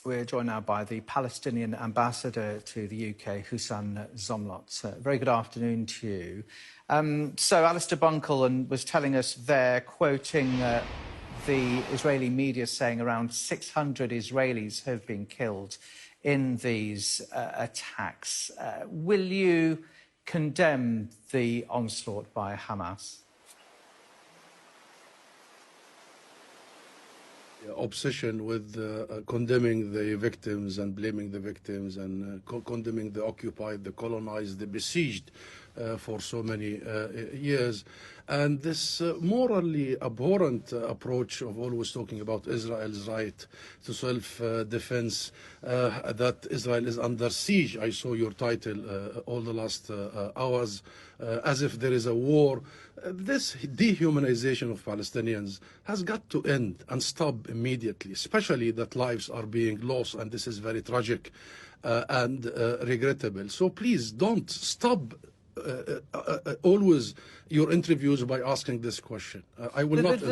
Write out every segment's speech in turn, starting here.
We're joined now by the Palestinian ambassador to the UK, Hussein Zomlot. Very good afternoon to you. So Alistair Bunkle was telling us there, quoting the Israeli media, saying around 600 Israelis have been killed in these attacks. Will you condemn the onslaught by Hamas? Obsession with condemning the victims and blaming the victims and condemning the occupied, the colonized, the besieged for so many years. And this morally abhorrent approach of always talking about Israel's right to self-defense, that Israel is under siege. I saw your title all the last hours, as if there is a war. This dehumanization of Palestinians has got to end and stop immediately, especially that lives are being lost, and this is very tragic and regrettable. So please don't stop always your interviews by asking this question. I will not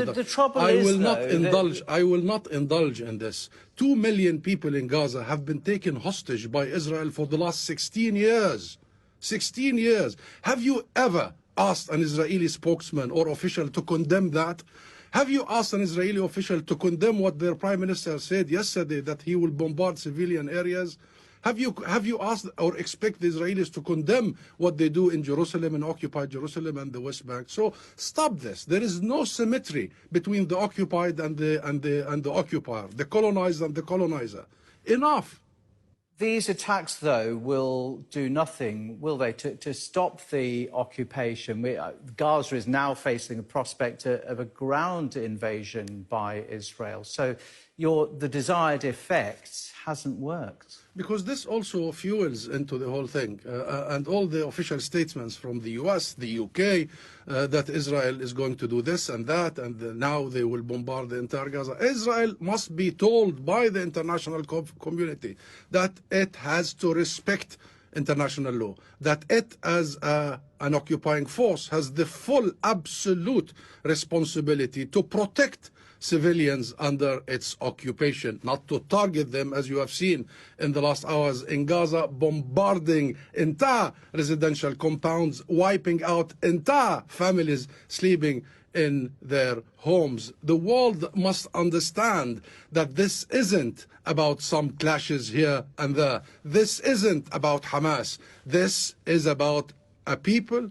indulge in this. 2 million people in Gaza have been taken hostage by Israel for the last 16 years. 16 years. Have you ever asked an Israeli spokesman or official to condemn that? Have you asked an Israeli official to condemn what their prime minister said yesterday, that he will bombard civilian areas? Have you asked or expect the Israelis to condemn what they do in Jerusalem and occupied Jerusalem and the West Bank? So stop this. There is no symmetry between the occupied and the occupier, the colonized and the colonizer. Enough. These attacks, though, will do nothing, will they, to stop the occupation? Gaza is now facing the prospect of a ground invasion by Israel. So the desired effect hasn't worked. Because this also fuels into the whole thing. And all the official statements from the US, the UK, that Israel is going to do this and that, and now they will bombard the entire Gaza. Israel must be told by the international community that it has to respect international law, that it as an occupying force has the full absolute responsibility to protect civilians under its occupation, not to target them, as you have seen in the last hours in Gaza, bombarding entire residential compounds, wiping out entire families sleeping in their homes. The world must understand that this isn't about some clashes here and there. This isn't about Hamas. This is about a people,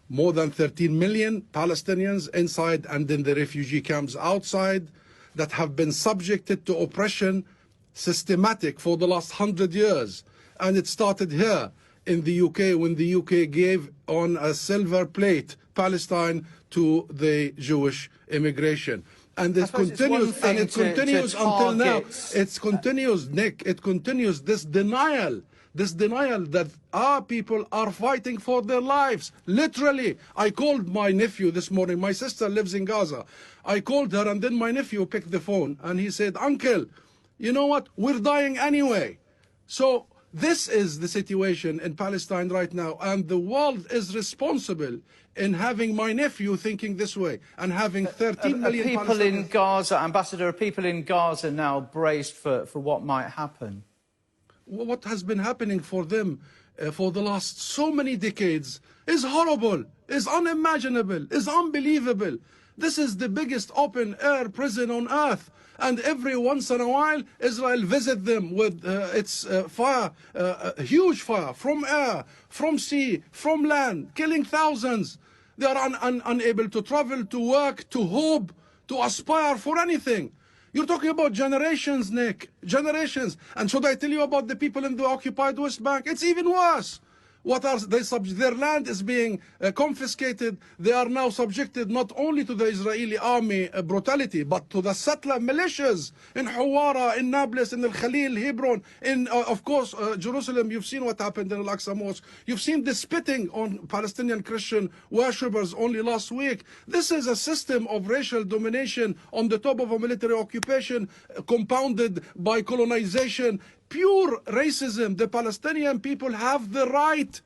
more than 13 million Palestinians inside and in the refugee camps outside, that have been subjected to oppression, systematic, for the last 100 years. And it started here in the UK, when the UK gave on a silver plate Palestine to the Jewish immigration. And it continues, and it continues until now. It continues, Nick, it continues, this denial that our people are fighting for their lives. Literally, I called my nephew this morning. My sister lives in Gaza. I called her, and then my nephew picked the phone, and he said, "Uncle, you know what? We're dying anyway." So this is the situation in Palestine right now, and the world is responsible in having my nephew thinking this way and having 13 million people in Gaza, Ambassador, are people in Gaza now braced for what might happen? What has been happening for them for the last so many decades is horrible, is unimaginable, is unbelievable. This is the biggest open-air prison on earth. And every once in a while, Israel visits them with its fire, huge fire, from air, from sea, from land, killing thousands. They are unable to travel, to work, to hope, to aspire for anything. You're talking about generations, Nick, generations. And should I tell you about the people in the occupied West Bank? It's even worse. What are they their land is being confiscated. They are now subjected not only to the Israeli army brutality, but to the settler militias in Hawara, in Nablus, in Al-Khalil, Hebron, in, of course, Jerusalem. You've seen what happened in Al-Aqsa Mosque. You've seen the spitting on Palestinian Christian worshippers only last week. This is a system of racial domination on the top of a military occupation, compounded by colonization. Pure racism. The Palestinian people have the right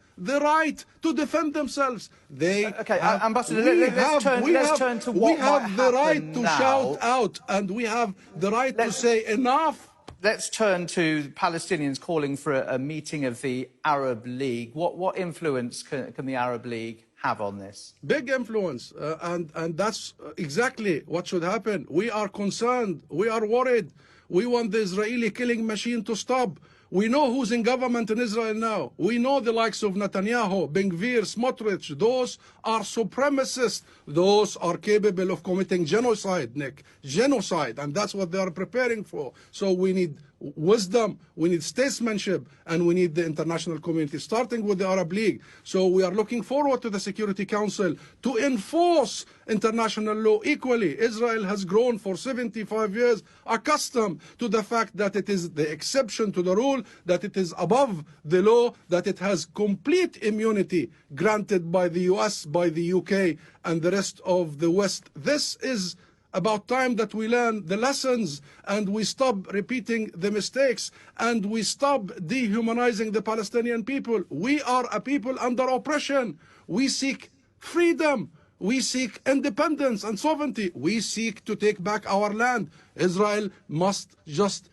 to defend themselves. Ambassador, let's turn to what we have the right to shout out, and we have the right to say enough. Let's turn to Palestinians calling for a meeting of the Arab League. What influence can the Arab League have on this? Big influence, and that's exactly what should happen. We are concerned. We are worried. We want the Israeli killing machine to stop. We know who's in government in Israel now. We know the likes of Netanyahu, Ben Gvir, Smotrich. Those are supremacists. Those are capable of committing genocide, Nick. Genocide. And that's what they are preparing for. So we need wisdom, we need statesmanship, and we need the international community, starting with the Arab League. So we are looking forward to the Security Council to enforce international law equally. Israel has grown for 75 years accustomed to the fact that it is the exception to the rule, that it is above the law, that it has complete immunity granted by the US, by the UK, and the rest of the West. This is about time that we learn the lessons and we stop repeating the mistakes and we stop dehumanizing the Palestinian people. We are a people under oppression. We seek freedom. We seek independence and sovereignty. We seek to take back our land. Israel must just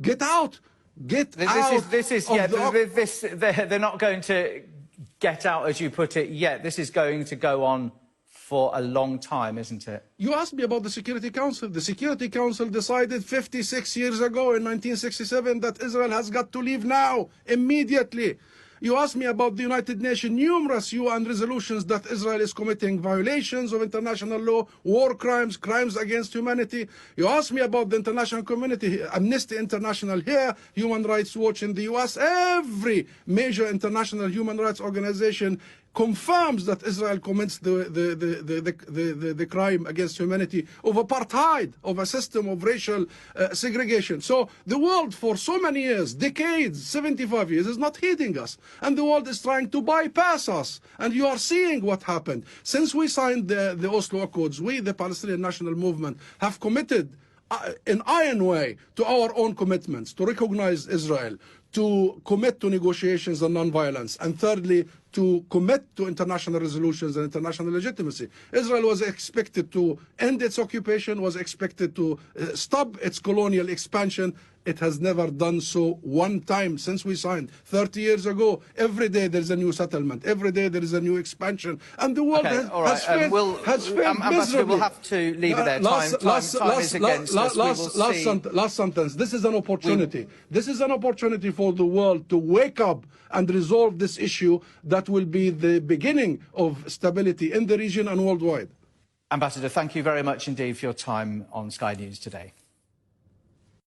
get out. Get out. They're not going to get out, as you put it, yet. This is going to go on for a long time, isn't it? You asked me about the Security Council. The Security Council decided 56 years ago in 1967 that Israel has got to leave now, immediately. You asked me about the United Nations, numerous UN resolutions that Israel is committing violations of international law, war crimes, crimes against humanity. You asked me about the international community, Amnesty International here, Human Rights Watch in the US. Every major international human rights organization confirms that Israel commits the crime against humanity of apartheid, of a system of racial segregation. So the world for so many years, decades, 75 years, is not heeding us. And the world is trying to bypass us. And you are seeing what happened. Since we signed the Oslo Accords, we, the Palestinian National Movement, have committed in iron way to our own commitments, to recognize Israel, to commit to negotiations and non-violence, and thirdly, to commit to international resolutions and international legitimacy. Israel was expected to end its occupation, was expected to stop its colonial expansion. It has never done so one time since we signed 30 years ago. Every day there's a new settlement. Every day there is a new expansion. And the world has failed miserably. We'll have to leave it there. Time is against us. Last sentence. This is an opportunity. This is an opportunity for the world to wake up and resolve this issue that will be the beginning of stability in the region and worldwide. Ambassador, thank you very much indeed for your time on Sky News today.